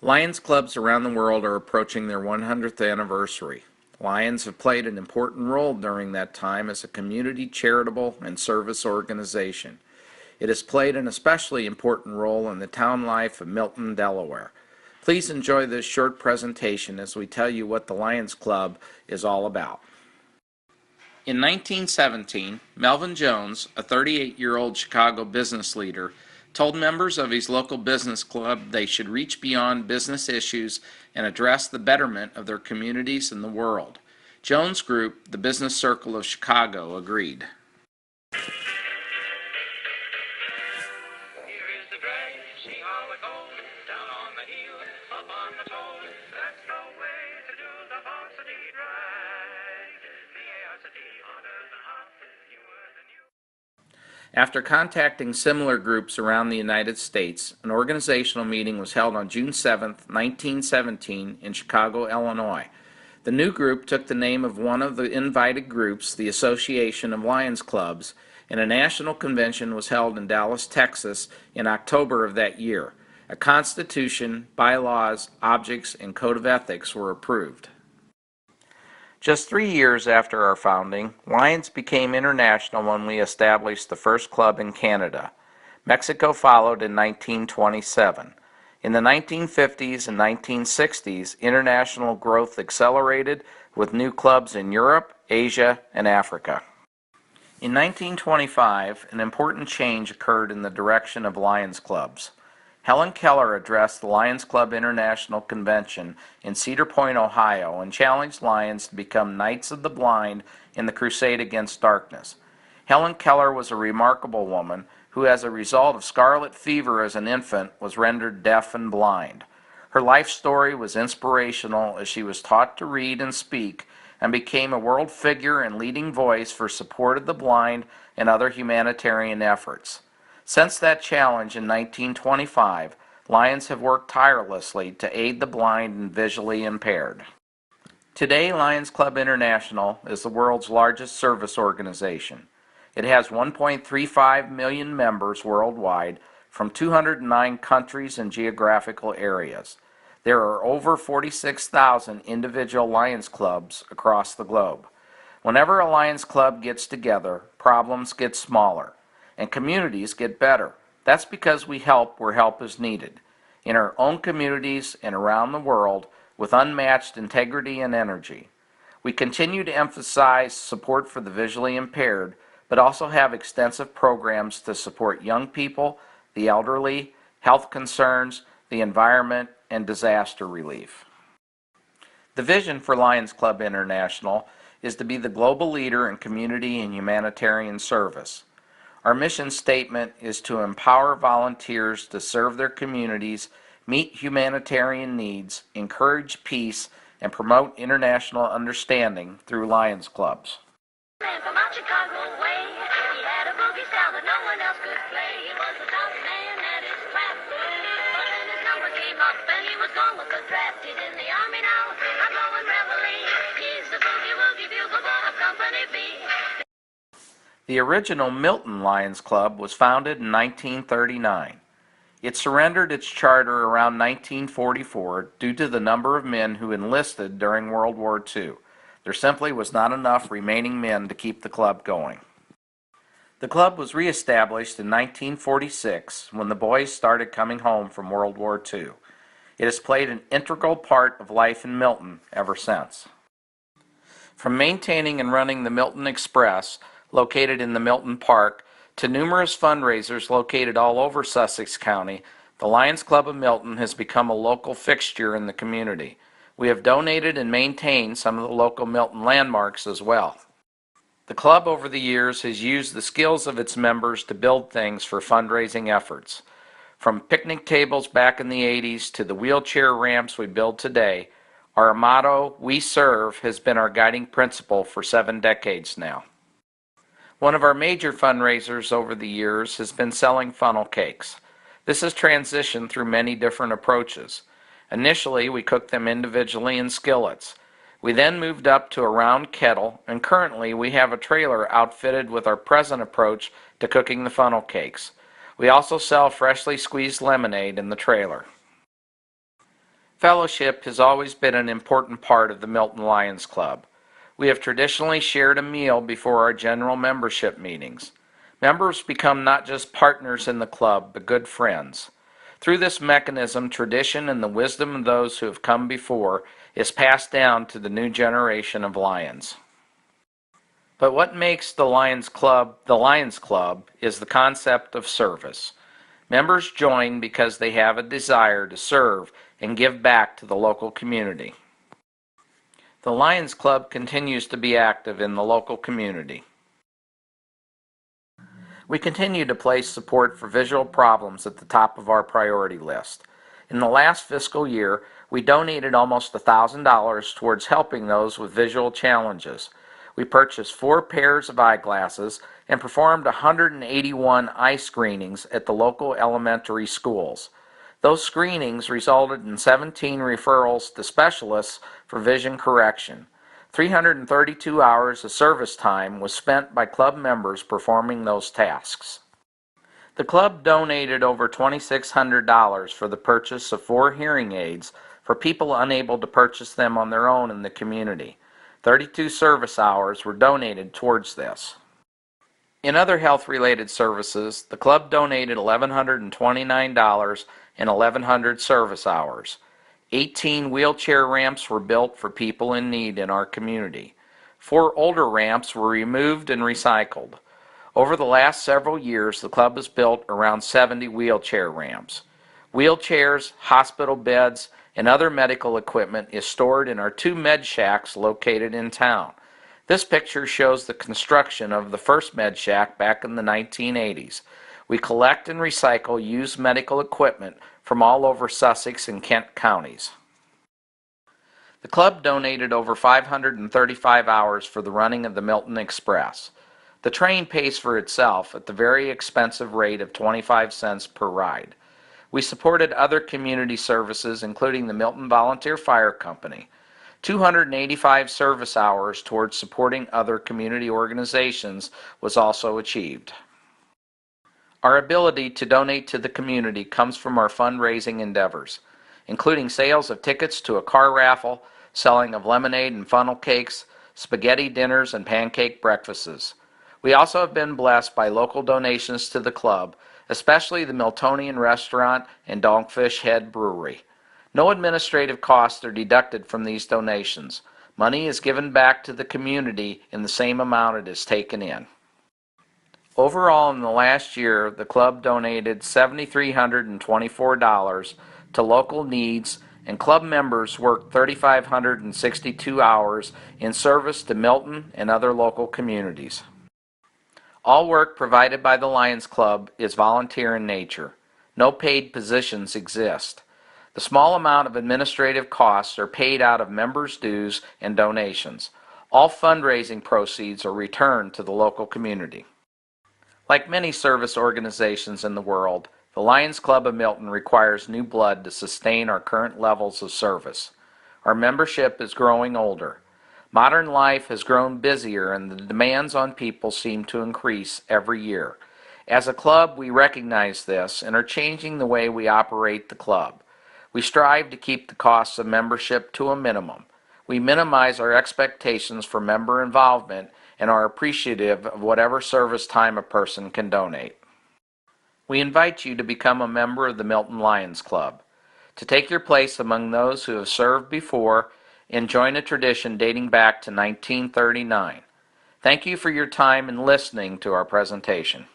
Lions clubs around the world are approaching their 100th anniversary. Lions have played an important role during that time as a community charitable and service organization. It has played an especially important role in the town life of Milton, Delaware. Please enjoy this short presentation as we tell you what the Lions Club is all about. In 1917, Melvin Jones, a 38-year-old Chicago business leader, told members of his local business club they should reach beyond business issues and address the betterment of their communities and the world. Jones' group, the Business Circle of Chicago, agreed. After contacting similar groups around the United States, an organizational meeting was held on June 7, 1917, in Chicago, Illinois. The new group took the name of one of the invited groups, the Association of Lions Clubs, and a national convention was held in Dallas, Texas, in October of that year. A constitution, bylaws, objects, and code of ethics were approved. Just 3 years after our founding, Lions became international when we established the first club in Canada. Mexico followed in 1927. In the 1950s and 1960s, international growth accelerated with new clubs in Europe, Asia, and Africa. In 1925, an important change occurred in the direction of Lions clubs. Helen Keller addressed the Lions Club International Convention in Cedar Point, Ohio, and challenged Lions to become Knights of the Blind in the crusade against darkness. Helen Keller was a remarkable woman who, as a result of scarlet fever as an infant, was rendered deaf and blind. Her life story was inspirational as she was taught to read and speak and became a world figure and leading voice for support of the blind and other humanitarian efforts. Since that challenge in 1925, Lions have worked tirelessly to aid the blind and visually impaired. Today, Lions Club International is the world's largest service organization. It has 1.35 million members worldwide from 209 countries and geographical areas. There are over 46,000 individual Lions Clubs across the globe. Whenever a Lions Club gets together, problems get smaller and communities get better. That's because we help where help is needed, in our own communities and around the world, with unmatched integrity and energy. We continue to emphasize support for the visually impaired, but also have extensive programs to support young people, the elderly, health concerns, the environment, and disaster relief. The vision for Lions Club International is to be the global leader in community and humanitarian service. Our mission statement is to empower volunteers to serve their communities, meet humanitarian needs, encourage peace, and promote international understanding through Lions Clubs. The original Milton Lions Club was founded in 1939. It surrendered its charter around 1944 due to the number of men who enlisted during World War II. There simply was not enough remaining men to keep the club going. The club was reestablished in 1946 when the boys started coming home from World War II. It has played an integral part of life in Milton ever since. From maintaining and running the Milton Express, located in the Milton Park, to numerous fundraisers located all over Sussex County, the Lions Club of Milton has become a local fixture in the community. We have donated and maintained some of the local Milton landmarks as well. The club over the years has used the skills of its members to build things for fundraising efforts. From picnic tables back in the 80s to the wheelchair ramps we build today, our motto, "We Serve," has been our guiding principle for 7 decades now. One of our major fundraisers over the years has been selling funnel cakes. This has transitioned through many different approaches. Initially, we cooked them individually in skillets. We then moved up to a round kettle, and currently we have a trailer outfitted with our present approach to cooking the funnel cakes. We also sell freshly squeezed lemonade in the trailer. Fellowship has always been an important part of the Milton Lions Club. We have traditionally shared a meal before our general membership meetings. Members become not just partners in the club, but good friends. Through this mechanism, tradition and the wisdom of those who have come before is passed down to the new generation of Lions. But what makes the Lions Club is the concept of service. Members join because they have a desire to serve and give back to the local community. The Lions Club continues to be active in the local community. We continue to place support for visual problems at the top of our priority list. In the last fiscal year, we donated almost $1,000 towards helping those with visual challenges. We purchased 4 pairs of eyeglasses and performed 181 eye screenings at the local elementary schools. Those screenings resulted in 17 referrals to specialists for vision correction. 332 hours of service time was spent by club members performing those tasks. The club donated over $2,600 for the purchase of 4 hearing aids for people unable to purchase them on their own in the community. 32 service hours were donated towards this. In other health-related services, the club donated $1,129 and 1,100 service hours. 18 wheelchair ramps were built for people in need in our community. 4 older ramps were removed and recycled. Over the last several years, the club has built around 70 wheelchair ramps. Wheelchairs, hospital beds, and other medical equipment is stored in our 2 med shacks located in town. This picture shows the construction of the first med shack back in the 1980s. We collect and recycle used medical equipment from all over Sussex and Kent counties. The club donated over 535 hours for the running of the Milton Express. The train pays for itself at the very expensive rate of 25 cents per ride. We supported other community services, including the Milton Volunteer Fire Company. 285 service hours towards supporting other community organizations was also achieved. Our ability to donate to the community comes from our fundraising endeavors, including sales of tickets to a car raffle, selling of lemonade and funnel cakes, spaghetti dinners, and pancake breakfasts. We also have been blessed by local donations to the club, especially the Miltonian Restaurant and Dogfish Head Brewery. No administrative costs are deducted from these donations. Money is given back to the community in the same amount it is taken in. Overall, in the last year, the club donated $7,324 to local needs, and club members worked 3,562 hours in service to Milton and other local communities. All work provided by the Lions Club is volunteer in nature. No paid positions exist. The small amount of administrative costs are paid out of members' dues and donations. All fundraising proceeds are returned to the local community. Like many service organizations in the world, the Lions Club of Milton requires new blood to sustain our current levels of service. Our membership is growing older. Modern life has grown busier and the demands on people seem to increase every year. As a club, we recognize this and are changing the way we operate the club. We strive to keep the costs of membership to a minimum. We minimize our expectations for member involvement and are appreciative of whatever service time a person can donate. We invite you to become a member of the Milton Lions Club, to take your place among those who have served before and join a tradition dating back to 1939. Thank you for your time and listening to our presentation.